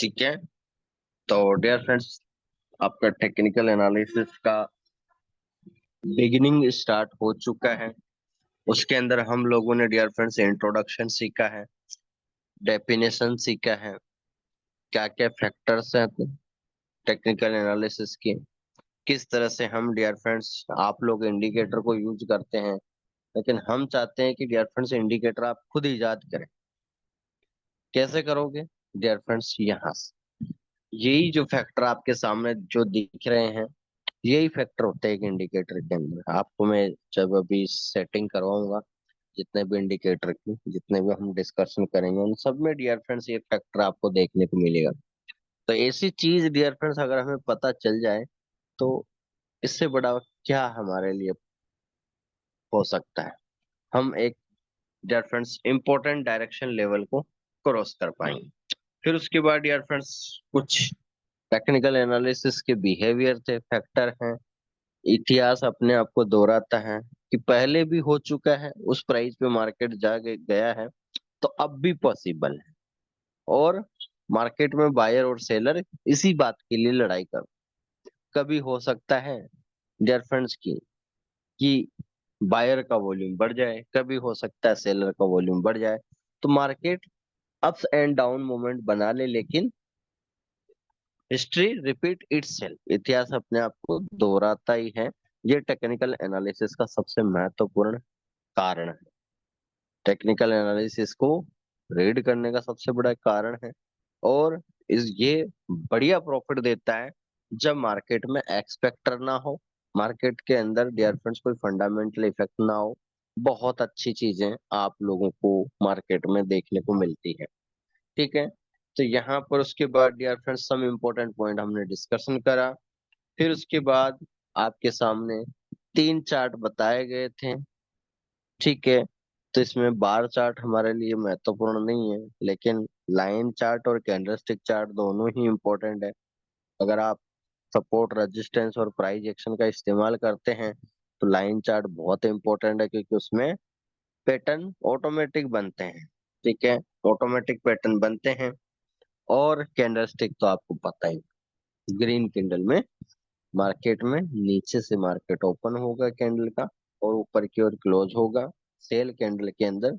ठीक है। तो डियर फ्रेंड्स, आपका टेक्निकल एनालिसिस का बिगिनिंग स्टार्ट हो चुका है। उसके अंदर हम लोगों ने डियर फ्रेंड्स इंट्रोडक्शन सीखा है, डेफिनेशन सीखा है, क्या क्या फैक्टर्स हैं टेक्निकल एनालिसिस के, किस तरह से हम डियर फ्रेंड्स आप लोग इंडिकेटर को यूज करते हैं। लेकिन हम चाहते हैं कि डियर फ्रेंड्स इंडिकेटर आप खुद इजाद करें। कैसे करोगे डियर फ्रेंड्स? यहाँ से यही जो फैक्टर आपके सामने जो दिख रहे हैं, यही फैक्टर होते हैं एक इंडिकेटर के अंदर। आपको मैं जब अभी सेटिंग करवाऊंगा, जितने भी इंडिकेटर की जितने भी हम डिस्कशन करेंगे, उन सब में डियर फ्रेंड्स ये फैक्टर आपको देखने को मिलेगा। तो ऐसी चीज डियर फ्रेंड्स अगर हमें पता चल जाए, तो इससे बड़ा क्या हमारे लिए हो सकता है। हम एक dear friends important direction level को क्रॉस कर पाएंगे। फिर उसके बाद डियर फ्रेंड्स कुछ टेक्निकल एनालिसिस के बिहेवियर थे, फैक्टर हैं। इतिहास अपने आप को दोहराता है कि पहले भी हो चुका है, उस प्राइस पे मार्केट गया है, तो अब भी पॉसिबल है। और मार्केट में बायर और सेलर इसी बात के लिए लड़ाई कर, कभी हो सकता है डियर फ्रेंड्स की कि बायर का वॉल्यूम बढ़ जाए, कभी हो सकता है सेलर का वॉल्यूम बढ़ जाए। तो market ups and down moment बना ले, लेकिन हिस्ट्री रिपीट इटसेल्फ, इतिहास अपने आप को दोहराता ही है। ये टेक्निकल एनालिसिस का सबसे महत्वपूर्ण कारण है। टेक्निकल एनालिसिस को रीड करने का सबसे बड़ा कारण है। और ये बढ़िया प्रॉफिट देता है जब मार्केट में एक्सपेक्टर ना हो, मार्केट के अंदर डियर फ्रेंड्स कोई फंडामेंटल इफेक्ट ना हो। बहुत अच्छी चीजें आप लोगों को मार्केट में देखने को मिलती है। ठीक है। तो यहाँ पर उसके बाद dear friends some important point हमने डिस्कशन करा। फिर उसके बाद आपके सामने तीन चार्ट बताए गए थे। ठीक है। तो इसमें बार चार्ट हमारे लिए महत्वपूर्ण नहीं है, लेकिन लाइन चार्ट और कैंडलस्टिक चार्ट दोनों ही इम्पोर्टेंट है। अगर आप सपोर्ट रेजिस्टेंस और प्राइस एक्शन का इस्तेमाल करते हैं, तो लाइन चार्ट बहुत इंपॉर्टेंट है, क्योंकि उसमें पैटर्न ऑटोमेटिक बनते हैं। ठीक है, ऑटोमेटिक पैटर्न बनते हैं। और कैंडलस्टिक तो आपको पता ही, ग्रीन कैंडल में मार्केट में नीचे से मार्केट ओपन होगा कैंडल का, और ऊपर की ओर क्लोज होगा। सेल कैंडल के अंदर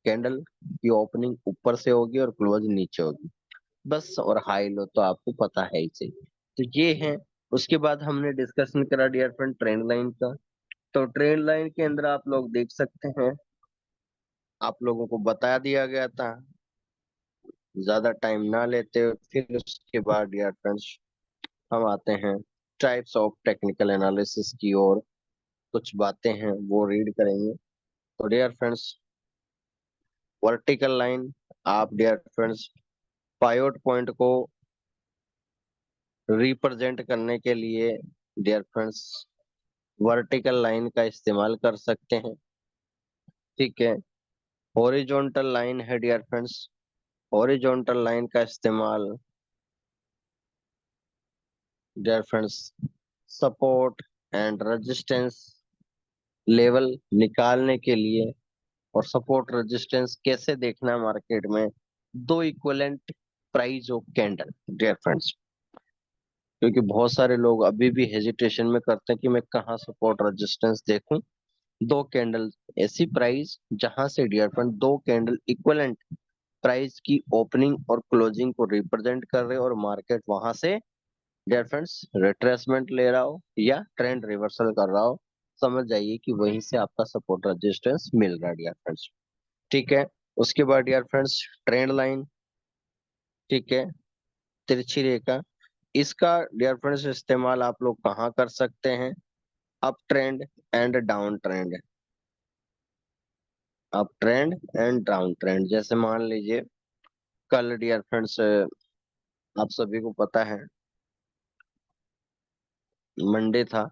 कैंडल की ओपनिंग ऊपर से होगी और क्लोज नीचे होगी, बस। और हाई लो तो आपको पता है ही सही। तो ये है। उसके बाद हमने डिस्कशन करा डियर फ्रेंड ट्रेंड लाइन का। तो ट्रेंड लाइन के अंदर आप लोग देख सकते हैं, आप लोगों को बता दिया गया था। ज्यादा टाइम ना लेते हुए फिर उसके बाद डियर फ्रेंड्स हम आते हैं टाइप्स ऑफ टेक्निकल एनालिसिस की ओर। कुछ बातें हैं वो रीड करेंगे। तो डियर फ्रेंड्स, वर्टिकल लाइन, आप डियर फ्रेंड्स पायोट पॉइंट को रिप्रेजेंट करने के लिए डियर फ्रेंड्स वर्टिकल लाइन का इस्तेमाल कर सकते हैं। ठीक है। हॉरिजॉन्टल लाइन है डियर फ्रेंड्स, हॉरिजॉन्टल लाइन का इस्तेमाल dear friends support and resistance level निकालने के लिए। और सपोर्ट रेजिस्टेंस कैसे देखना मार्केट में? दो equivalent price of candle dear friends, क्योंकि बहुत सारे लोग अभी भी हेजिटेशन में करते हैं कि मैं कहाँ सपोर्ट रेजिस्टेंस देखूं। दो कैंडल ऐसी प्राइस जहां से डियर फ्रेंड दो कैंडल इक्विवेलेंट प्राइस की ओपनिंग और क्लोजिंग को रिप्रेजेंट कर रहे हो, और मार्केट वहां से डियर फ्रेंड्स रिट्रेसमेंट ले रहा हो या ट्रेंड रिवर्सल कर रहा हो, समझ जाइए कि वहीं से आपका सपोर्ट रेजिस्टेंस मिल रहा है डियर फ्रेंड्स। ठीक है। उसके बाद डियर फ्रेंड्स ट्रेंड लाइन, ठीक है, तिरछी रेखा, इसका डियर फ्रेंड्स इस्तेमाल आप लोग कहाँ कर सकते हैं? Up trend and down trend, up trend and down trend. जैसे मान लीजिए कल डियर फ्रेंड्स आप सभी को पता है मंडे था।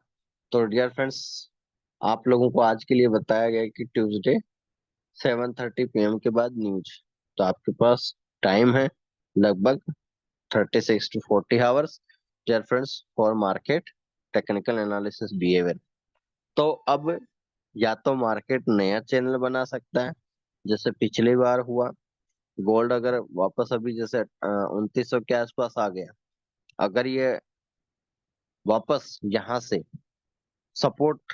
तो डियर फ्रेंड्स आप लोगों को आज के लिए बताया गया कि ट्यूसडे 7:30 PM के बाद न्यूज। तो आपके पास टाइम है लगभग 36 to 40 hours dear friends for market technical analysis behaviour. तो अब या तो मार्केट नया चैनल बना सकता है, जैसे पिछली बार हुआ, गोल्ड अगर वापस अभी जैसे 2900 के आसपास आ गया, अगर ये वापस यहाँ से सपोर्ट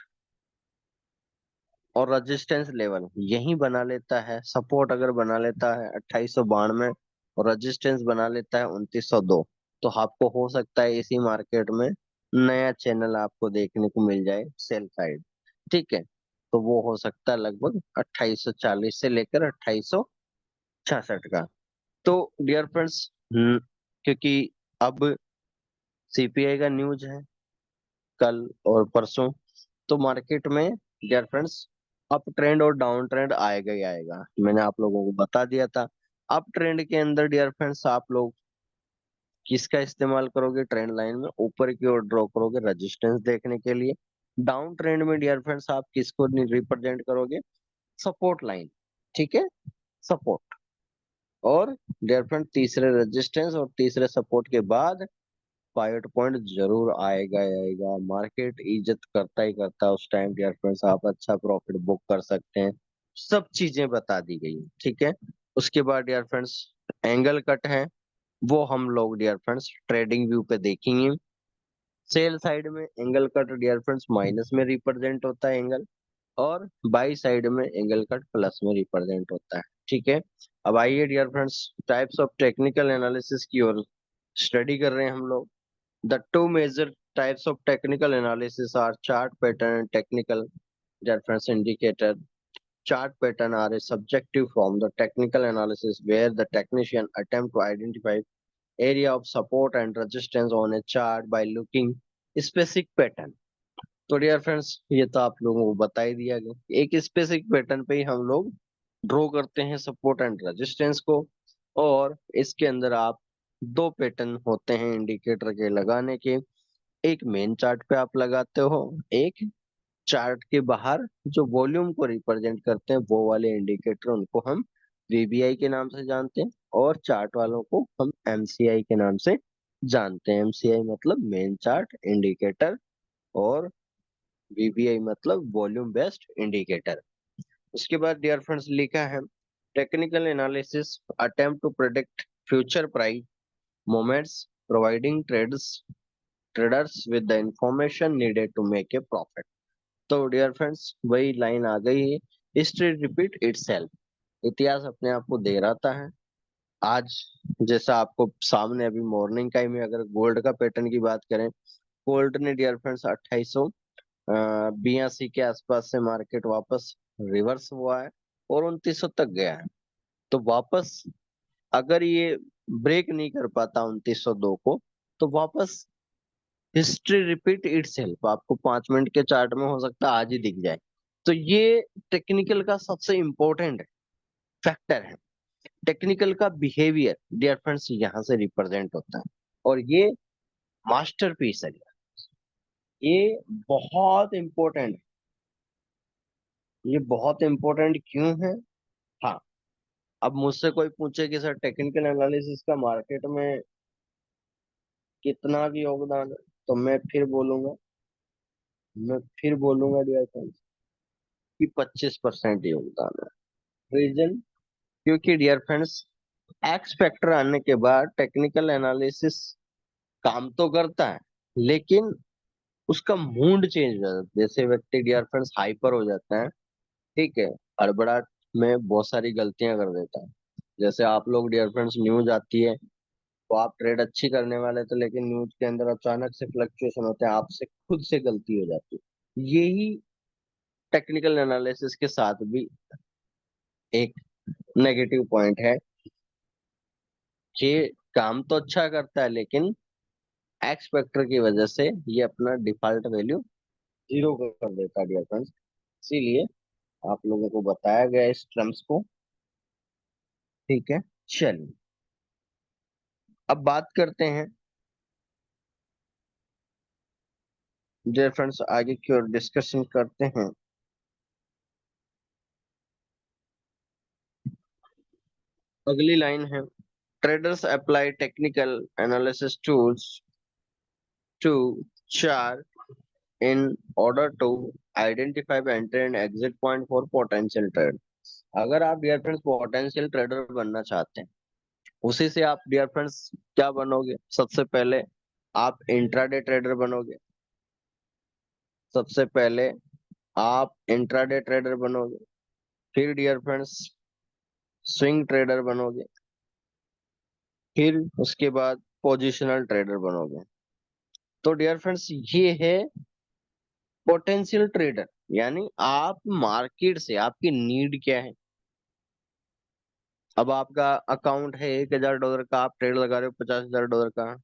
और रेजिस्टेंस लेवल यही बना लेता है, सपोर्ट अगर बना लेता है 2892 और रेजिस्टेंस बना लेता है 2902, तो आपको हो सकता है इसी मार्केट में नया चैनल आपको देखने को मिल जाए सेल साइड। ठीक है, तो वो हो सकता है लगभग 2840 से लेकर 2866 का। तो डियर फ्रेंड्स, क्योंकि अब सीपीआई का न्यूज है कल और परसों, तो मार्केट में डियर फ्रेंड्स अप ट्रेंड और डाउन ट्रेंड आएगा ही आएगा, मैंने आप लोगों को बता दिया था। अप ट्रेंड के अंदर डियर फ्रेंड्स आप लोग किसका इस्तेमाल करोगे, ट्रेंड लाइन में ऊपर की ओर ड्रॉ करोगे रेजिस्टेंस देखने के लिए। डाउन ट्रेंड में डियर फ्रेंड्स आप किसको रिप्रेजेंट करोगे, सपोर्ट लाइन। ठीक है, सपोर्ट और डियर फ्रेंड तीसरे रेजिस्टेंस और तीसरे सपोर्ट के बाद पाइवट पॉइंट जरूर आएगा ही आएगा। मार्केट इज्जत करता ही करता है उस टाइम डियर फ्रेंड्स, आप अच्छा प्रॉफिट बुक कर सकते हैं। सब चीजें बता दी गई हैं, ठीक है। उसके बाद डियर फ्रेंड्स एंगल कट है, वो हम लोग डियर फ्रेंड्स ट्रेडिंग व्यू पे देखेंगे। सेल साइड में angle cut dear friends minus में रिप्रेजेंट होता है एंगल, और बाई साइड में एंगल कट प्लस में रिप्रेजेंट होता है। ठीक है, अब आइए dear friends types of technical analysis की ओर स्टडी कर रहे हैं हम लोग। The two major types of technical analysis are chart pattern and technical reference indicator. Chart pattern are a subjective from the technical analysis where the technician attempt to identify area of support and resistance on a chart by looking specific pattern. तो dear friends ये तो आप लोगों को बता ही दिया गया, एक स्पेसिफिक पैटर्न पे ही हम लोग ड्रॉ करते हैं सपोर्ट एंड रेजिस्टेंस को। और इसके अंदर आप दो पैटर्न होते हैं इंडिकेटर के लगाने के, एक मेन चार्ट पे आप लगाते हो, एक चार्ट के बाहर जो वॉल्यूम को रिप्रेजेंट करते हैं वो वाले इंडिकेटर, उनको हम वीबीआई के नाम से जानते हैं, और चार्ट वालों को हम एमसीआई के नाम से जानते हैं। एमसीआई मतलब मेन चार्ट इंडिकेटर, और वीबीआई मतलब वॉल्यूम बेस्ड इंडिकेटर। उसके बाद डियर फ्रेंड्स लिखा है technical analysis attempt to predict future price moments providing traders with the information needed to make a profit। तो डियर फ्रेंड्स वही लाइन आ गई है, हिस्ट्री रिपीट इटसेल्फ, इतिहास अपने आप को दोहराता है। आज जैसा आपको सामने अभी मॉर्निंग टाइम में अगर गोल्ड का पैटर्न की बात करें, गोल्ड ने डियर फ्रेंड्स 2882 के आसपास से मार्केट वापस रिवर्स हुआ है और 2900 तक गया है। तो वापस अगर ये ब्रेक नहीं कर पाता 2902 को, तो वापस हिस्ट्री रिपीट इटसेल्फ आपको 5 मिनट के चार्ट में हो सकता है आज ही दिख जाए। तो ये टेक्निकल का सबसे इंपॉर्टेंट फैक्टर है। टेक्निकल का बिहेवियर डियर फ्रेंड्स यहाँ से रिप्रेजेंट होता है, और ये मास्टरपीस है। ये बहुत इंपॉर्टेंट, ये बहुत इंपॉर्टेंट क्यों है। हाँ, अब मुझसे कोई पूछे कि सर टेक्निकल एनालिसिस का मार्केट में कितना भी योगदान है, तो मैं फिर बोलूंगा डियर फ्रेंड्स कि 25% योगदान है। रीजन, क्योंकि डियर फ्रेंड्स एक्स फैक्टर आने के बाद टेक्निकल एनालिसिस काम तो करता है, लेकिन उसका मूड चेंज हो जाता है। जैसे व्यक्ति डियर फ्रेंड्स हाइपर हो जाता है, ठीक है, हड़बड़ाहट में बहुत सारी गलतियां कर देता है। जैसे आप लोग डियर फ्रेंड्स न्यूज आती है तो आप ट्रेड अच्छी करने वाले थे, लेकिन न्यूज के अंदर अचानक से फ्लक्चुएशन होते हैं, आपसे खुद से गलती हो जाती है। यही टेक्निकल एनालिसिस के साथ भी एक नेगेटिव पॉइंट है कि काम तो अच्छा करता है, लेकिन एक्स फैक्टर की वजह से ये अपना डिफॉल्ट वैल्यू जीरो कर देता है डियर फ्रेंड्स। इसीलिए आप लोगों को बताया गया इस टर्म्स को। ठीक है, चलिए अब बात करते हैं डियर फ्रेंड्स, आगे की ओर डिस्कशन करते हैं। अगली लाइन है traders apply technical analysis tools to chart in order to identify the entry and exit point for potential trade। अगर आप डियर फ्रेंड्स पोटेंशियल ट्रेडर बनना चाहते हैं, उसी से आप डियर फ्रेंड्स क्या बनोगे? सबसे पहले आप इंट्राडे ट्रेडर बनोगे। सबसे पहले आप इंट्राडे ट्रेडर बनोगे, फिर डियर फ्रेंड्स स्विंग ट्रेडर बनोगे, फिर उसके बाद पोजिशनल ट्रेडर बनोगे। तो डियर फ्रेंड्स ये है पोटेंशियल ट्रेडर, यानी आप मार्केट से आपकी नीड क्या है। अब आपका अकाउंट है $1,000 का, आप ट्रेड लगा रहे हो $50,000 का,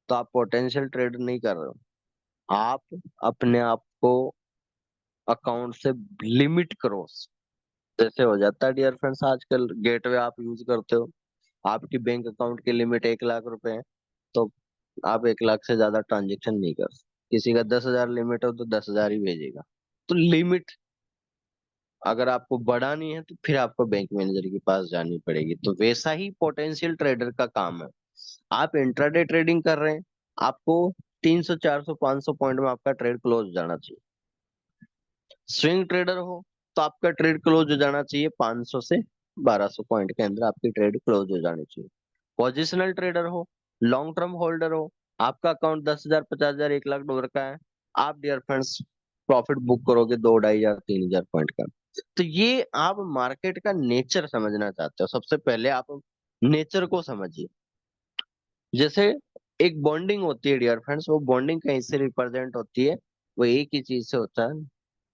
तो आप पोटेंशियल ट्रेडर नहीं कर रहे हो। आप अपने आप को अकाउंट से लिमिट करो। जैसे हो जाता है डियर फ्रेंड्स, आजकल गेटवे आप यूज करते हो, आपकी बैंक अकाउंट की लिमिट 1 लाख रुपए है, तो आप 1 लाख से ज्यादा ट्रांजेक्शन नहीं कर सकते। किसी का 10,000 लिमिट हो तो 10,000 ही भेजेगा। तो लिमिट अगर आपको बढ़ानी है तो फिर आपको बैंक मैनेजर के पास जानी पड़ेगी। तो वैसा ही पोटेंशियल ट्रेडर का काम है। आप इंट्राडे ट्रेडिंग कर रहे हैं, आपको 300 400 500 पॉइंट में आपका ट्रेड क्लोज हो जाना चाहिए। स्विंग ट्रेडर हो तो आपका ट्रेड क्लोज हो जाना चाहिए 500 से 1200 पॉइंट के अंदर, आपकी ट्रेड क्लोज हो जानी चाहिए। पोजिशनल ट्रेडर हो, लॉन्ग टर्म होल्डर हो, आपका अकाउंट 10,000 50,000 $1 लाख का है, आप डियर फ्रेंड्स प्रॉफिट बुक करोगे 2 2,500 3,000 पॉइंट का। तो ये आप मार्केट का नेचर समझना चाहते हो, सबसे पहले आप नेचर को समझिए। जैसे एक बॉन्डिंग होती है डियर फ्रेंड्स, वो बॉन्डिंग कहीं से रिप्रेजेंट होती है, वो एक ही चीज से होता है,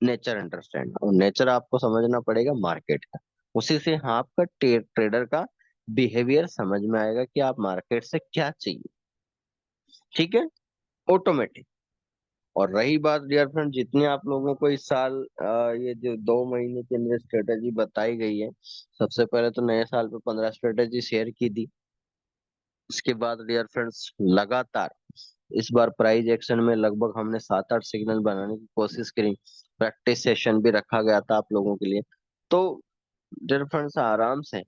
नेचर अंडरस्टैंड। और नेचर आपको समझना पड़ेगा मार्केट का, उसी से हाँ आपका ट्रेडर का बिहेवियर समझ में आएगा कि आप मार्केट से क्या चाहिए। ठीक है, ऑटोमेटिक। और रही बात डियर फ्रेंड, जितनी आप लोगों को इस साल ये जो 2 महीने के अंदर स्ट्रेटेजी बताई गई है, सबसे पहले तो नए साल पे 15 स्ट्रेटेजी शेयर की थी। उसके बाद डियर फ्रेंड्स लगातार इस बार प्राइज एक्शन में लगभग हमने 7 8 सिग्नल बनाने की कोशिश करी। प्रैक्टिस सेशन भी रखा गया था आप लोगों के लिए। तो डियर फ्रेंड्स आराम से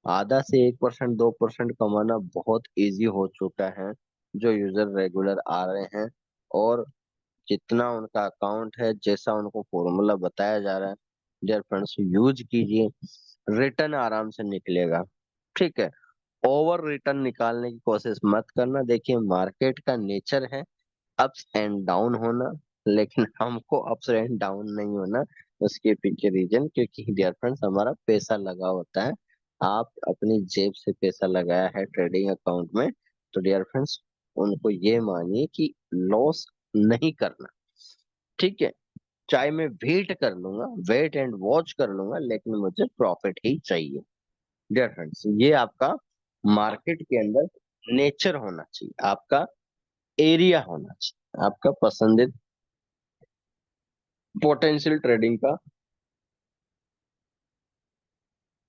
आधा से 1% 2% कमाना बहुत इजी हो चुका है, जो यूजर रेगुलर आ रहे हैं। और जितना उनका अकाउंट है, जैसा उनको फॉर्मूला बताया जा रहा है, डियर फ्रेंड्स यूज कीजिए, रिटर्न आराम से निकलेगा। ठीक है, ओवर रिटर्न निकालने की कोशिश मत करना। देखिए मार्केट का नेचर है अप्स एंड डाउन होना, लेकिन हमको अप्स एंड डाउन नहीं होना। उसके पीछे रीजन, क्योंकि डियर फ्रेंड्स हमारा पैसा लगा होता है। आप अपनी जेब से पैसा लगाया है ट्रेडिंग अकाउंट में, तो डियर फ्रेंड्स उनको ये मानिए कि लॉस नहीं करना। ठीक है, चाहे मैं वेट कर लूंगा, वेट एंड वॉच कर लूंगा, लेकिन मुझे प्रॉफिट ही चाहिए। डियर फ्रेंड्स ये आपका मार्केट के अंदर नेचर होना चाहिए, आपका एरिया होना चाहिए, आपका पसंदीदा पोटेंशियल ट्रेडिंग का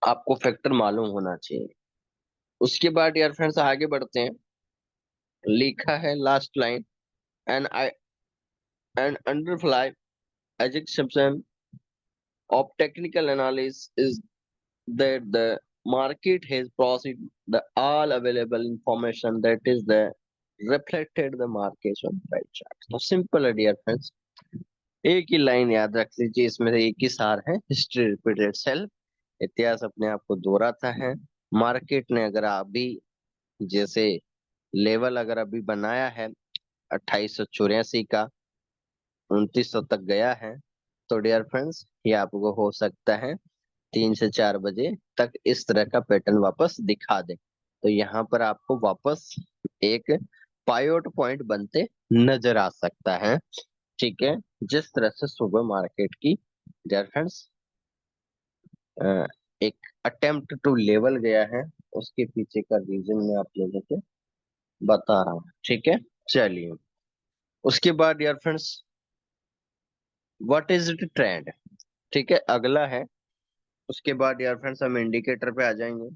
आपको फैक्टर मालूम होना चाहिए। उसके बाद यार फ्रेंड्स आगे बढ़ते हैं। लिखा है last line, and I and underlie assumption of technical analysis is that the market has processed the all available information, that is the reflected the market on price chart। तो सिंपल है dear friends, एक ही line याद रख लीजिए, इसमें से एक ही सार है, हिस्ट्री रिपीटेड सेल्फ। इतिहास अपने आप को दोहराता है। मार्केट ने अगर अभी जैसे लेवल अगर अभी बनाया है 2884 का, 2900 तक गया है, तो डियर फ्रेंड्स ये आपको हो सकता है 3 से 4 बजे तक इस तरह का पैटर्न वापस दिखा दे। तो यहाँ पर आपको वापस एक पायोट पॉइंट बनते नजर आ सकता है। ठीक है, जिस तरह से सुबह मार्केट की डियर फ्रेंड्स एक अटेम्प्ट टू लेवल गया है, उसके पीछे का रीजन मैं आप लोगों को बता रहा हूँ। ठीक है, चलिए। उसके बाद dear friends what is it trend. ठीक है, अगला है। उसके बाद यार फ्रेंड्स हम इंडिकेटर पे आ जाएंगे।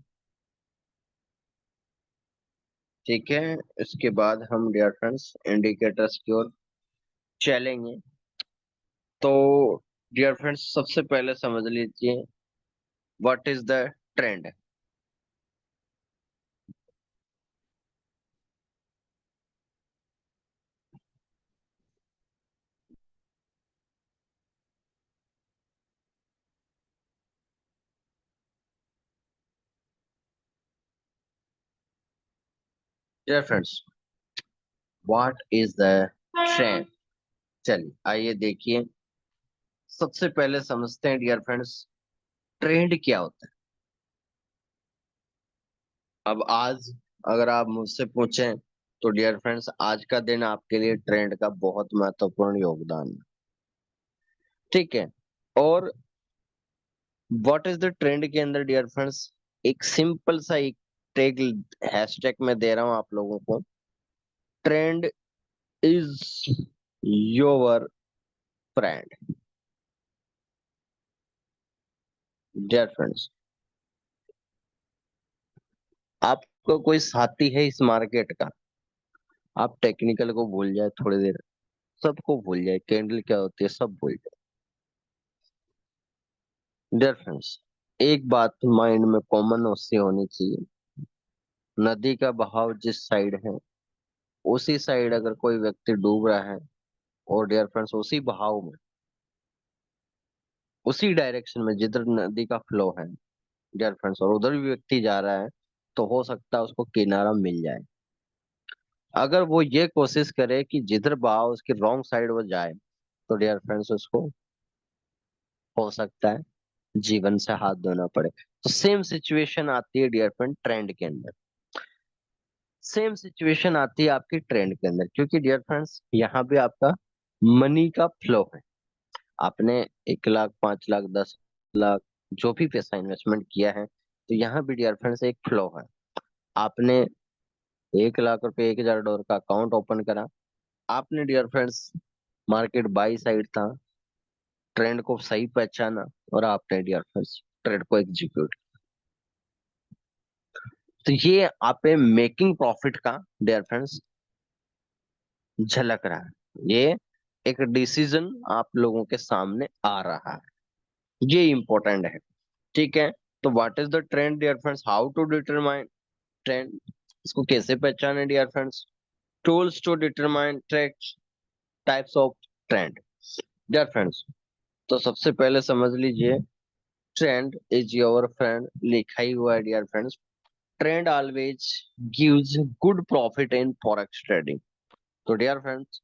ठीक है, इसके बाद हम डियर फ्रेंड्स इंडिकेटर्स की ओर चलेंगे। तो डियर फ्रेंड्स सबसे पहले समझ लीजिए what is the trend. Dear friends, what is the trend? चलिए आइए देखिए, सबसे पहले समझते हैं डियर फ्रेंड्स, ट्रेंड क्या होता है। अब आज अगर आप मुझसे पूछें तो डियर फ्रेंड्स, आज का दिन आपके लिए ट्रेंड का बहुत महत्वपूर्ण योगदान है। ठीक है। और व्हाट इज द ट्रेंड के अंदर डियर फ्रेंड्स, एक सिंपल सा एक टैग हैशटैग में दे रहा हूं आप लोगों को। Trend is your friend. Dear friends, आपको कोई साथी है इस मार्केट का, आप टेक्निकल को भूल जाए थोड़ी देर, सबको भूल जाए, कैंडल क्या होती है सब भूल जाए। डियर फ्रेंड्स, एक बात माइंड में कॉमन उससे होनी चाहिए, नदी का बहाव जिस साइड है उसी साइड अगर कोई व्यक्ति डूब रहा है, और डियर फ्रेंड्स उसी बहाव में, उसी डायरेक्शन में जिधर नदी का फ्लो है डियर फ्रेंड्स, और उधर भी व्यक्ति जा रहा है, तो हो सकता है उसको किनारा मिल जाए। अगर वो ये कोशिश करे कि जिधर बहाव उसकी रॉन्ग साइड वो जाए, तो डियर फ्रेंड्स उसको हो सकता है जीवन से हाथ धोना पड़े। तो सेम सिचुएशन आती है डियर फ्रेंड ट्रेंड के अंदर, सेम सिचुएशन आती है आपकी ट्रेंड के अंदर, क्योंकि डियर फ्रेंड्स यहाँ पे आपका मनी का फ्लो है। आपने 1 लाख, 5 लाख, 10 लाख, जो भी पैसा इन्वेस्टमेंट किया है, तो यहाँ भी डियर फ्रेंड्स एक फ्लो है। आपने 1 लाख रुपए, $1,000 का अकाउंट ओपन करा, आपने dear friends, market buy side था, ट्रेंड को सही पहचाना, और आपने डियर फ्रेंड्स ट्रेड को एग्जीक्यूट। तो ये आप पे मेकिंग प्रॉफिट का डियर फ्रेंड्स झलक रहा है, ये एक डिसीजन आप लोगों के सामने आ रहा है, ये इंपॉर्टेंट है। ठीक है। तो what is the trend dear friends, how to determine trend, इसको कैसे पहचाने dear friends, tools to determine trend, types of trend. Dear friends, तो सबसे पहले समझ लीजिए, ट्रेंड इज योर फ्रेंड लिखा ही हुआ है dear friends. Trend always gives good profit in forex trading. तो डियर फ्रेंड्स,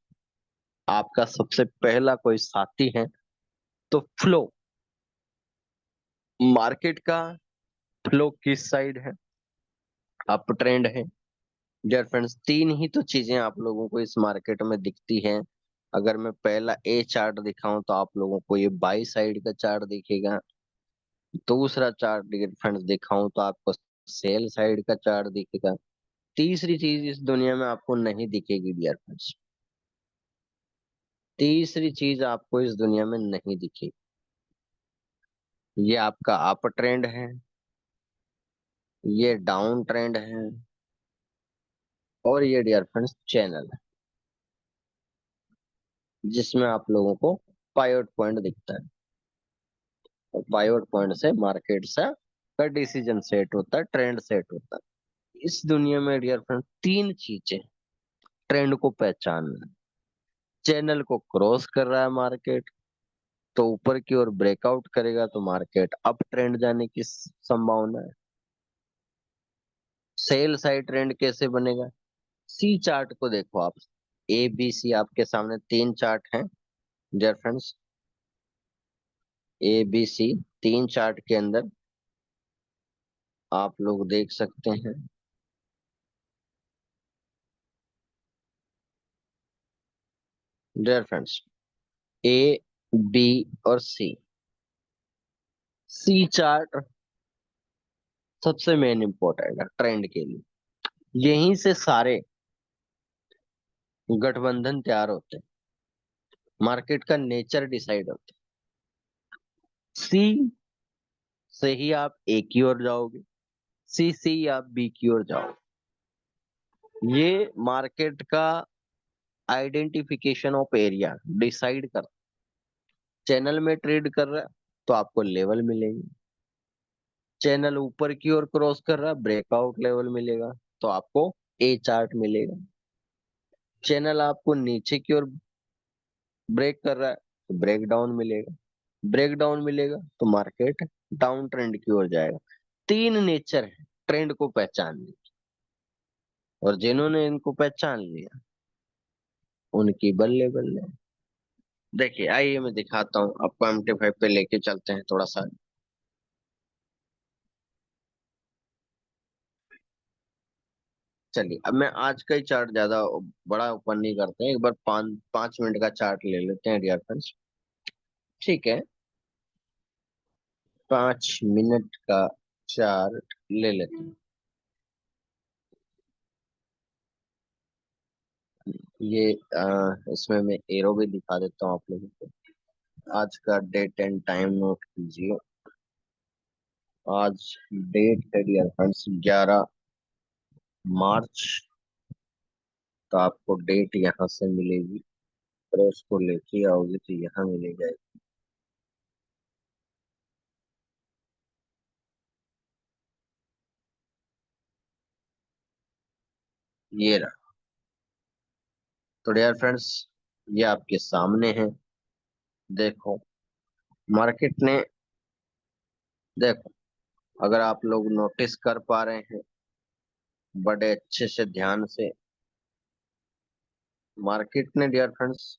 आपका सबसे पहला कोई साथी है, तो फ्लो, मार्केट का फ्लो किस साइड है, अप ट्रेंड है। डियर फ्रेंड्स, तीन ही तो चीजें आप लोगों को इस मार्केट में दिखती हैं। अगर मैं पहला ए चार्ट दिखाऊं तो आप लोगों को ये बाई साइड का चार्ट दिखेगा। दूसरा चार्ट डियर फ्रेंड्स दिखाऊं तो आपको सेल साइड का चार्ट दिखेगा। तीसरी चीज इस दुनिया में आपको नहीं दिखेगी डियर फ्रेंड्स, तीसरी चीज आपको इस दुनिया में नहीं दिखेगी। ये आपका अप ट्रेंड है, ये डाउन ट्रेंड है, और ये डियर फ्रेंड्स चैनल है, जिसमें आप लोगों को पाइवट पॉइंट दिखता है, और पाइवट पॉइंट से मार्केट से का डिसीजन सेट होता है, ट्रेंड सेट होता है। इस दुनिया में डियर फ्रेंड तीन चीजें ट्रेंड को पहचानना, चैनल को क्रॉस कर रहा है मार्केट, तो ऊपर की ओर ब्रेकआउट करेगा तो मार्केट अप ट्रेंड जाने की संभावना है। सेल साइड ट्रेंड कैसे बनेगा, सी चार्ट को देखो आप, ए बी सी आपके सामने तीन चार्ट हैं dear friends, A B C, तीन चार्ट के अंदर आप लोग देख सकते हैं डियर फ्रेंड्स, ए बी और सी, सी चार्ट सबसे मेन इंपॉर्टेंट है ट्रेंड के लिए। यहीं से सारे गठबंधन तैयार होते हैं, मार्केट का नेचर डिसाइड होता है। सी से ही आप ए की ओर जाओगे, सी से ही आप बी की ओर जाओगे। ये मार्केट का आइडेंटिफिकेशन ऑफ एरिया डिसाइड कर, चैनल में ट्रेड कर रहा है तो आपको लेवल मिलेगी, चैनल ऊपर की ओर क्रॉस कर रहा है ब्रेकआउट लेवल मिलेगा, तो आपको ए चार्ट मिलेगा। चैनल आपको नीचे की ओर ब्रेक कर रहा है तो ब्रेक डाउन मिलेगा, ब्रेक डाउन मिलेगा तो मार्केट डाउन ट्रेंड की ओर जाएगा। तीन नेचर है ट्रेंड को पहचानने की। और जिन्होंने इनको पहचान लिया उनकी बल्ले बल्ले। देखिए आइए मैं दिखाता हूँ आपको, MT5 पे लेके चलते हैं थोड़ा सा। चलिए अब मैं आज का ही चार्ट ज्यादा बड़ा ओपन नहीं करते हैं, एक बार 5 5 मिनट का चार्ट ले लेते हैं डियर फ्रेंड्स। ठीक है, 5 मिनट का चार्ट ले लेते हैं। ये इसमें मैं एरो भी दिखा देता हूँ आप लोगों को। आज का डेट एंड टाइम नोट कीजिए। आज डेट है डियर फ्रेंड्स 11 मार्च। तो आपको डेट यहाँ से मिलेगी, और उसको लेके आओगे तो यहाँ मिलेगा। ये रहा। तो डियर फ्रेंड्स ये आपके सामने है। देखो मार्केट ने, देखो अगर आप लोग नोटिस कर पा रहे हैं बड़े अच्छे से ध्यान से, मार्केट ने डियर फ्रेंड्स,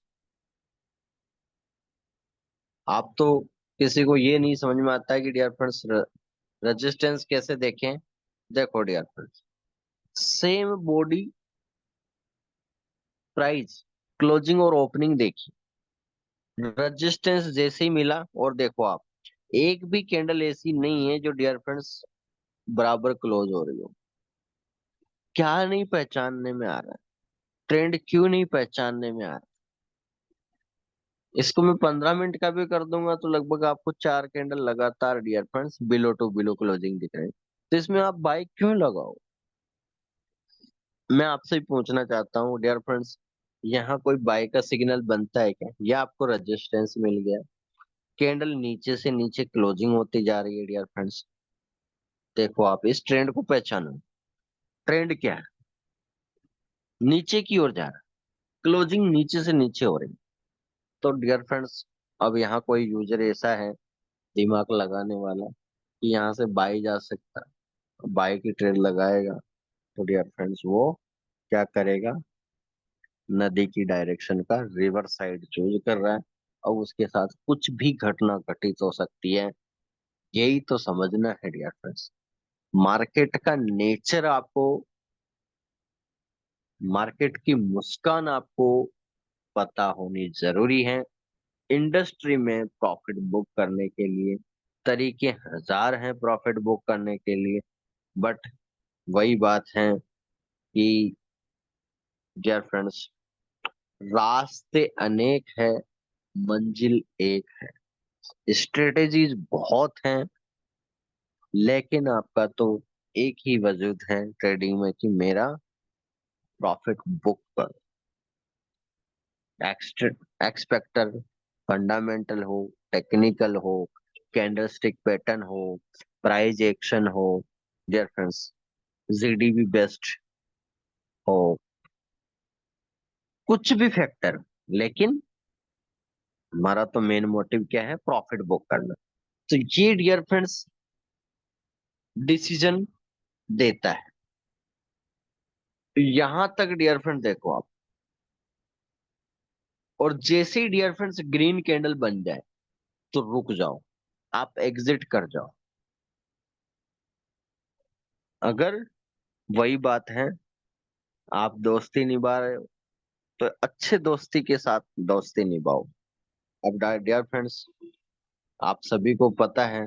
आप तो किसी को ये नहीं समझ में आता है कि डियर फ्रेंड्स रेजिस्टेंस कैसे देखें। देखो dear friends, same body price closing और ओपनिंग देखिए, रेजिस्टेंस जैसे ही मिला, और देखो आप एक भी कैंडल ऐसी नहीं है जो डियर फ्रेंड्स बराबर क्लोज हो रही हो। क्या नहीं पहचानने में आ रहा है, ट्रेंड क्यों नहीं पहचानने में आ रहा है। इसको मैं 15 मिनट का भी कर दूंगा तो लगभग आपको 4 कैंडल लगातार dear friends below to below closing दिख रहे हैं। तो इसमें आप बाई क्यों लगाओ। मैं आपसे ही पूछना चाहता हूँ डियर फ्रेंड्स, यहाँ कोई बाई का सिग्नल बनता है क्या, या आपको रेजिस्टेंस मिल गया, कैंडल नीचे से नीचे क्लोजिंग होती जा रही है डियर फ्रेंड्स। देखो आप इस ट्रेंड को पहचानो, ट्रेंड क्या है, नीचे की ओर जा रहा है, क्लोजिंग नीचे से नीचे हो रही है। तो डियर फ्रेंड्स अब यहाँ कोई यूजर ऐसा है दिमाग लगाने वाला कि यहाँ से बाई जा सकता है, बाई की ट्रेड लगाएगा, तो डियर फ्रेंड्स वो क्या करेगा, नदी की डायरेक्शन का रिवर साइड चूज कर रहा है, और उसके साथ कुछ भी घटना घटित हो सकती है। यही तो समझना है डियर फ्रेंड्स। मार्केट का नेचर आपको, मार्केट की मुस्कान आपको पता होनी जरूरी है। इंडस्ट्री में प्रॉफिट बुक करने के लिए तरीके हजार हैं प्रॉफिट बुक करने के लिए, बट वही बात है कि डियर फ्रेंड्स रास्ते अनेक है, मंजिल एक है। स्ट्रेटेजीज बहुत हैं, लेकिन आपका तो एक ही वजूद है ट्रेडिंग में कि मेरा प्रॉफिट बुक कर। एक्सपेक्टर फंडामेंटल हो, टेक्निकल हो, कैंडलस्टिक पैटर्न हो, प्राइस एक्शन हो, डियर फ्रेंड्स जीडीबी बेस्ट हो, कुछ भी फैक्टर, लेकिन हमारा तो मेन मोटिव क्या है, प्रॉफिट बुक करना। तो ये डियर फ्रेंड्स डिसीजन देता है। तो यहां तक डियर फ्रेंड देखो आप, और जैसे ही डियर फ्रेंड्स ग्रीन कैंडल बन जाए तो रुक जाओ, आप एग्जिट कर जाओ। अगर वही बात है, आप दोस्ती निभा रहे हो तो अच्छे दोस्ती के साथ दोस्ती निभाओ। अब डियर फ्रेंड्स आप सभी को पता है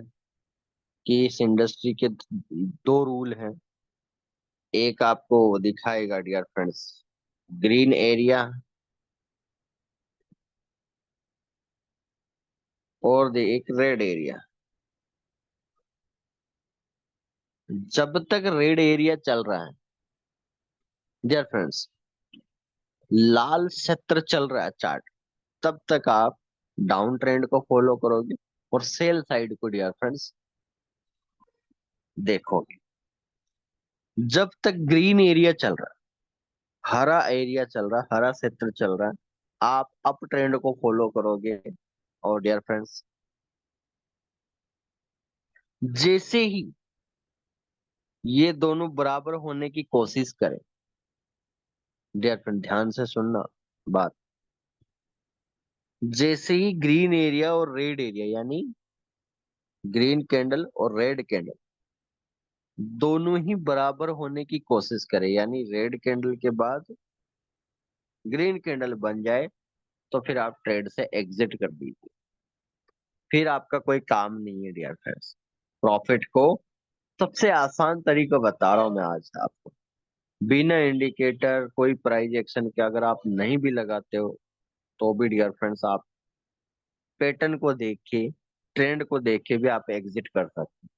कि इस इंडस्ट्री के 2 रूल हैं। एक आपको दिखाएगा डियर फ्रेंड्स ग्रीन एरिया, और एक रेड एरिया। जब तक रेड एरिया चल रहा है डियर फ्रेंड्स, लाल क्षेत्र चल रहा है चार्ट, तब तक आप डाउन ट्रेंड को फॉलो करोगे और सेल साइड को डियर फ्रेंड्स देखोगे। जब तक ग्रीन एरिया चल रहा है, हरा एरिया चल रहा है, हरा क्षेत्र चल रहा है, आप अप ट्रेंड को फॉलो करोगे। और डियर फ्रेंड्स जैसे ही ये दोनों बराबर होने की कोशिश करें, डियर फ्रेंड ध्यान से सुनना बात। जैसे ही ग्रीन एरिया और रेड एरिया, यानी ग्रीन कैंडल और रेड कैंडल दोनों ही बराबर होने की कोशिश करें, यानी रेड कैंडल के बाद ग्रीन कैंडल बन जाए, तो फिर आप ट्रेड से एग्जिट कर दीजिए। फिर आपका कोई काम नहीं है डियर फ्रेंड्स। प्रॉफिट को सबसे आसान तरीका बता रहा हूं मैं आज आपको। बिना इंडिकेटर कोई प्राइस एक्शन के अगर आप नहीं भी लगाते हो, तो भी डियर फ्रेंड्स आप पैटर्न को देख के, ट्रेंड को देख के भी आप एग्जिट कर सकते हैं।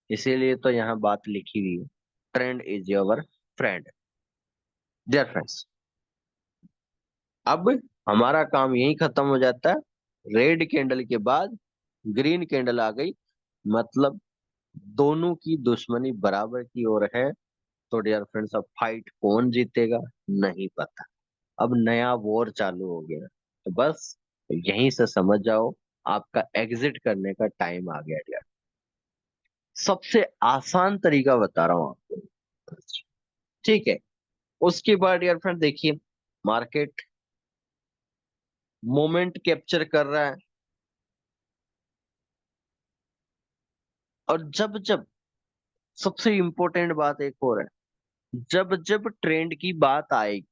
इसीलिए तो यहाँ बात लिखी हुई है, trend is your friend. Dear friends, अब हमारा काम यही खत्म हो जाता है। रेड कैंडल के बाद ग्रीन कैंडल आ गई, मतलब दोनों की दुश्मनी बराबर की ओर है। तो डियर फ्रेंड्स, अब फाइट कौन जीतेगा नहीं पता। अब नया वॉर चालू हो गया, तो बस यहीं से समझ जाओ आपका एग्जिट करने का टाइम आ गया डियर। सबसे आसान तरीका बता रहा हूं आपको, ठीक है। उसके बाद डियर फ्रेंड देखिए, मार्केट मोमेंट कैप्चर कर रहा है, और जब जब, सबसे इंपॉर्टेंट बात एक और है, जब जब ट्रेंड की बात आएगी,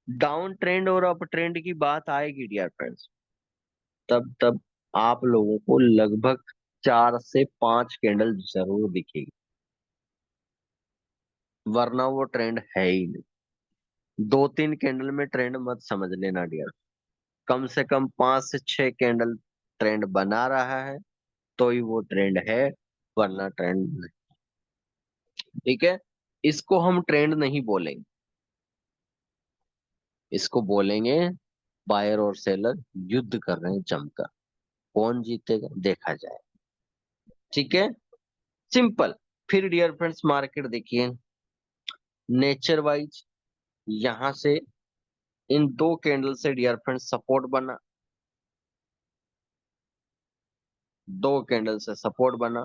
डाउन ट्रेंड और अप ट्रेंड की बात आएगी डियर फ्रेंड्स, तब तब आप लोगों को लगभग 4 से 5 कैंडल जरूर दिखेगी, वरना वो ट्रेंड है ही नहीं। 2-3 कैंडल में ट्रेंड मत समझ लेना डियर। कम से कम 5 से 6 कैंडल ट्रेंड बना रहा है, तो ही वो ट्रेंड है, वरना ट्रेंड नहीं। ठीक है, इसको हम ट्रेंड नहीं बोलेंगे, इसको बोलेंगे बायर और सेलर युद्ध कर रहे हैं जमकर, कौन जीतेगा देखा जाए। ठीक है, सिंपल। फिर डियर फ्रेंड्स मार्केट देखिए, नेचर वाइज यहां से इन 2 कैंडल से डियर फ्रेंड्स सपोर्ट बना, 2 कैंडल से सपोर्ट बना,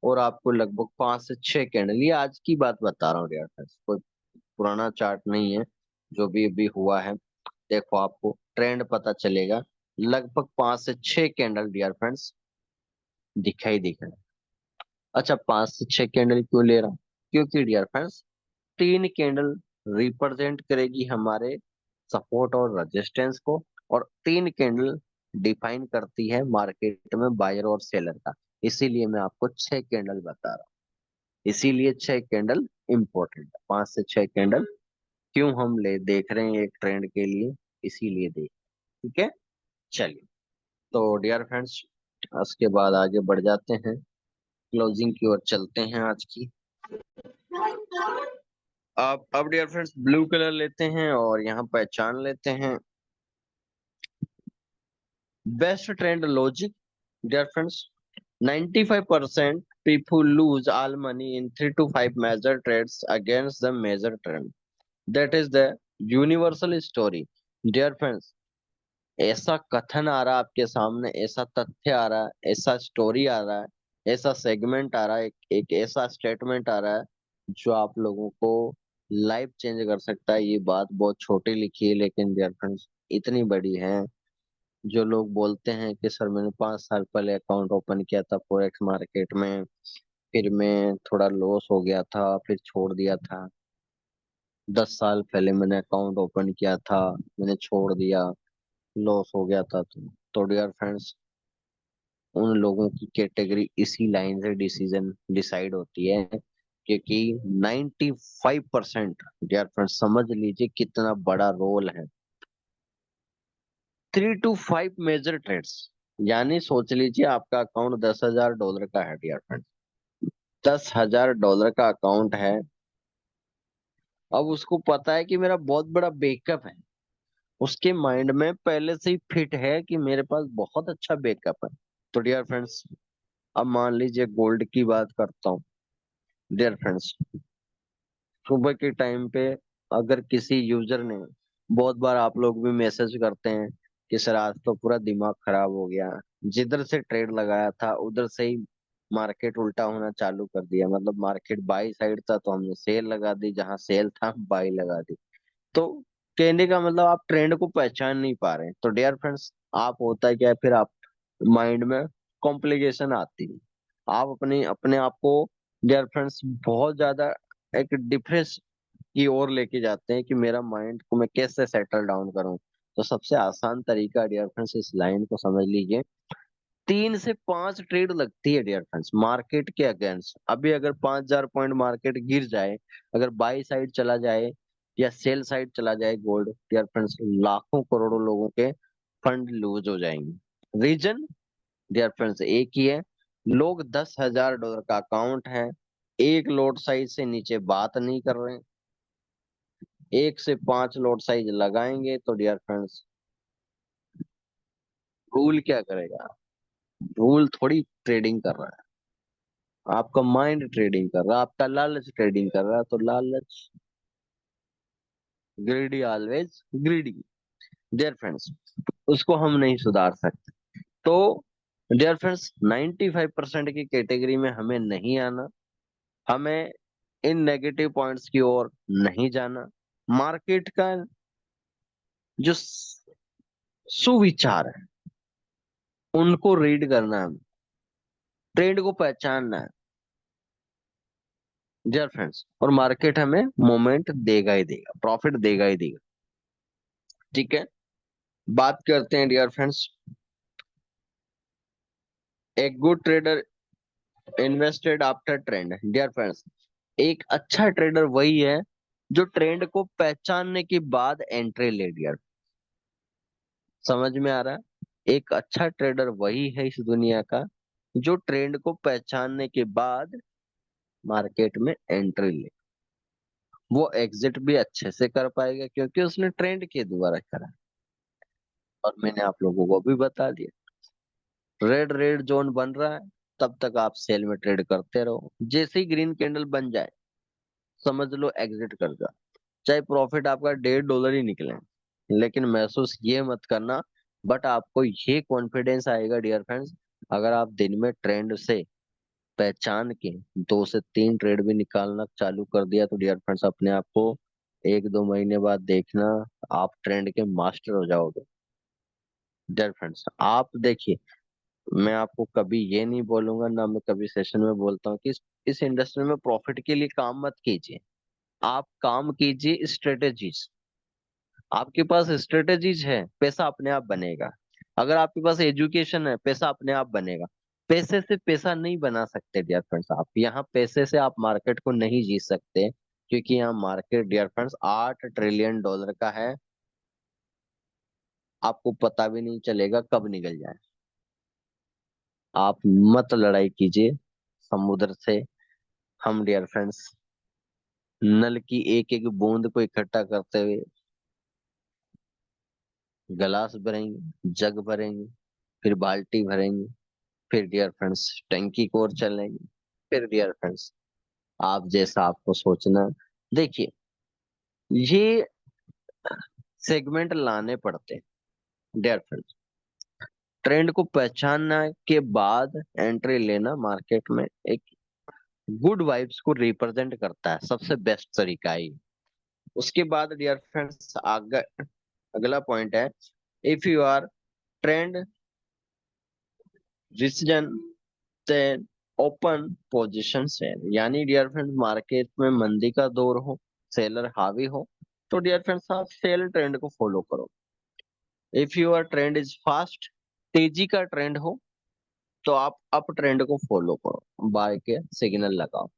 और आपको लगभग 5 से 6 कैंडल, ये आज की बात बता रहा हूँ डियर फ्रेंड्स, कोई पुराना चार्ट नहीं है, जो भी अभी हुआ है। देखो आपको ट्रेंड पता चलेगा, लगभग 5 से 6 कैंडल डियर फ्रेंड्स दिखाई। अच्छा, 5 से 6 कैंडल क्यों ले रहा हूँ? क्योंकि डियर फ्रेंड्स 3 कैंडल रिप्रेजेंट करेगी हमारे सपोर्ट और रेजिस्टेंस को, और 3 कैंडल डिफाइन करती है मार्केट में बायर और सेलर का। इसीलिए मैं आपको 6 कैंडल बता रहा हूँ, इसीलिए 6 कैंडल इंपॉर्टेंट है। 5 से 6 कैंडल क्यों हम ले देख रहे हैं एक ट्रेंड के लिए, इसीलिए देख। ठीक है, चलिए। तो डियर फ्रेंड्स, उसके बाद आगे बढ़ जाते हैं, क्लोजिंग की ओर चलते हैं आज की। आप अब डियर फ्रेंड्स ब्लू कलर लेते हैं और यहाँ पहचान लेते हैं best trend logic. Dear friends, 95% people lose all money in 3 to 5 major trades against the major trend. That is the universal story. Dear friends, ऐसा कथन आ रहा है आपके सामने, ऐसा तथ्य आ रहा है, ऐसा स्टोरी आ रहा है, ऐसा सेगमेंट आ रहा है, एक ऐसा स्टेटमेंट आ रहा है जो आप लोगों को लाइफ चेंज कर सकता है। ये बात बहुत छोटी लिखी है, लेकिन डियर फ्रेंड्स इतनी बड़ी है। जो लोग बोलते हैं कि सर मैंने 5 साल पहले अकाउंट ओपन किया था फॉरेक्स मार्केट में, फिर मैं थोड़ा लॉस हो गया था, फिर छोड़ दिया था। 10 साल पहले मैंने अकाउंट ओपन किया था, मैंने छोड़ दिया, लॉस हो गया था। तो डियर फ्रेंड्स, उन लोगों की कैटेगरी इसी लाइन से डिसीजन डिसाइड होती है, क्योंकि 95% डियर फ्रेंड्स समझ लीजिए कितना बड़ा रोल है। 3 to 5 मेजर ट्रेड्स, यानी सोच लीजिए आपका अकाउंट $10,000 का है डियर फ्रेंड, $10,000 का अकाउंट है। अब उसको पता है कि मेरा बहुत बड़ा बैकअप है, उसके माइंड में पहले से ही फिट है कि मेरे पास बहुत अच्छा बैकअप है। तो डियर फ्रेंड्स, अब मान लीजिए गोल्ड की बात करता हूँ। डियर फ्रेंड्स, सुबह के टाइम पे अगर किसी यूजर ने, बहुत बार आप लोग भी मैसेज करते हैं कि सर आज तो पूरा दिमाग खराब हो गया, जिधर से ट्रेड लगाया था उधर से ही मार्केट उल्टा होना चालू कर दिया, मतलब मार्केट बाई साइड था तो हमने सेल लगा दी, जहां सेल था बाई लगा दी। तो कहने का मतलब आप ट्रेंड को पहचान नहीं पा रहे हैं। तो डियर फ्रेंड्स, आप होता है क्या है, फिर आप माइंड में कॉम्प्लिकेशन आती है। आप अपने अपने आप को डियर फ्रेंड्स बहुत ज्यादा एक डिप्रेस की ओर लेके जाते हैं कि मेरा माइंड को मैं कैसे सेटल डाउन करूं। तो सबसे आसान तरीका डियर फ्रेंड्स, इस लाइन को समझ लीजिए, 3 से 5 ट्रेड लगती है डियर फ्रेंड्स मार्केट के अगेंस्ट। अभी अगर 5,000 पॉइंट मार्केट गिर जाए, अगर बाई साइड चला जाए या सेल साइड चला जाए गोल्ड, डियर फ्रेंड्स लाखों करोड़ों लोगों के फंड लूज हो जाएंगे। रीजन डियर फ्रेंड्स एक ही है, लोग $10,000 का अकाउंट है, एक लॉट साइज से नीचे बात नहीं कर रहे हैं। 1 से 5 लॉट साइज लगाएंगे तो डियर फ्रेंड्स रूल क्या करेगा, रूल थोड़ी ट्रेडिंग कर रहा है, आपका माइंड ट्रेडिंग कर रहा है, आपका लालच ट्रेडिंग कर रहा है। तो लालच, greedy always greedy dear friends, उसको हम नहीं सुधार सकते। तो डियर फ्रेंड्स 95% की कैटेगरी में हमें नहीं आना, हमें इन नेगेटिव पॉइंट्स की ओर नहीं जाना। मार्केट का जो सुविचार है उनको रीड करना है, ट्रेंड को पहचानना है डियर फ्रेंड्स, और मार्केट हमें मोमेंट देगा ही देगा, प्रॉफिट देगा ही देगा। ठीक है, बात करते हैं डियर फ्रेंड्स, एक good trader invested after trend. Dear friends, एक अच्छा ट्रेडर वही है जो ट्रेंड को पहचानने के बाद एंट्री ले। डियर, समझ में आ रहा है? एक अच्छा ट्रेडर वही है इस दुनिया का जो ट्रेंड को पहचानने के बाद मार्केट में एंट्री ले। वो एग्जिट भी अच्छे से कर पाएगा क्योंकि उसने ट्रेंड के द्वारा करा। और मैंने आप लोगों को भी बता दिया, रेड रेड जोन बन रहा है तब तक आप सेल में ट्रेड करते रहो, जैसे ही ग्रीन कैंडल बन जाए समझ लो एग्जिट कर जाओ, चाहे प्रॉफिट आपका $1.5 ही निकले। लेकिन महसूस ये मत करना, बट आपको ये कॉन्फिडेंस आएगा डियर फ्रेंड्स, अगर आप दिन में ट्रेंड से पहचान के 2 से 3 ट्रेड भी निकालना चालू कर दिया तो डियर फ्रेंड्स अपने आप को 1-2 महीने बाद देखना आप ट्रेंड के मास्टर हो जाओगे। डियर फ्रेंड्स आप देखिए, मैं आपको कभी ये नहीं बोलूंगा, ना मैं कभी सेशन में बोलता हूँ कि इस इंडस्ट्री में प्रॉफिट के लिए काम मत कीजिए। आप काम कीजिए स्ट्रेटेजीज, आपके पास स्ट्रेटेजीज है पैसा अपने आप बनेगा। अगर आपके पास एजुकेशन है पैसा अपने आप बनेगा। पैसे से पैसा नहीं बना सकते डियर फ्रेंड्स, आप यहाँ पैसे से आप मार्केट को नहीं जीत सकते, क्योंकि यहाँ मार्केट डियर फ्रेंड्स $8 ट्रिलियन का है, आपको पता भी नहीं चलेगा कब निकल जाए। आप मत लड़ाई कीजिए समुद्र से। हम डियर फ्रेंड्स नल की एक एक बूंद को इकट्ठा करते हुए गिलास भरेंगे, जग भरेंगे, फिर बाल्टी भरेंगे, फिर डियर फ्रेंड्स टंकी को ओर चलेंगे, फिर डियर फ्रेंड्स आप जैसा आपको सोचना है। देखिए, ये सेगमेंट लाने पड़ते हैं डियर फ्रेंड्स, ट्रेंड को पहचानना के बाद एंट्री लेना मार्केट में एक गुड वाइब्स को रिप्रेजेंट करता है, सबसे बेस्ट तरीका ही। उसके बाद डियर फ्रेंड्स अगला पॉइंट है, if you are trend decision then open position sell. यानी डियर फ्रेंड्स मार्केट में मंदी का दौर हो, सेलर हावी हो, तो डियर फ्रेंड्स आप सेल ट्रेंड को फॉलो करो। If your trend is fast, तेजी का ट्रेंड हो, तो आप अप ट्रेंड को फॉलो करो, बाय के सिग्नल लगाओ।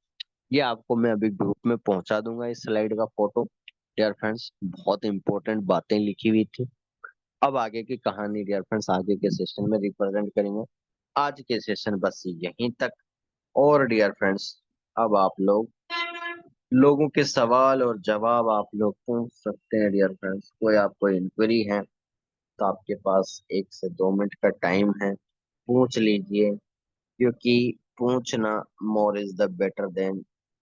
ये आपको मैं अभी ग्रुप में पहुंचा दूंगा इस स्लाइड का फोटो। डियर फ्रेंड्स बहुत इंपॉर्टेंट बातें लिखी हुई थी। अब आगे की कहानी डियर फ्रेंड्स आगे के सेशन में रिप्रेजेंट करेंगे। आज के सेशन बस यहीं तक। और डियर फ्रेंड्स अब आप लोगों के सवाल और जवाब आप लोग पूछ सकते हैं। डियर फ्रेंड्स कोई आपको इंक्वायरी है तो आपके पास 1 से 2 मिनट का टाइम है, पूछ लीजिए, क्योंकि पूछना more is the better than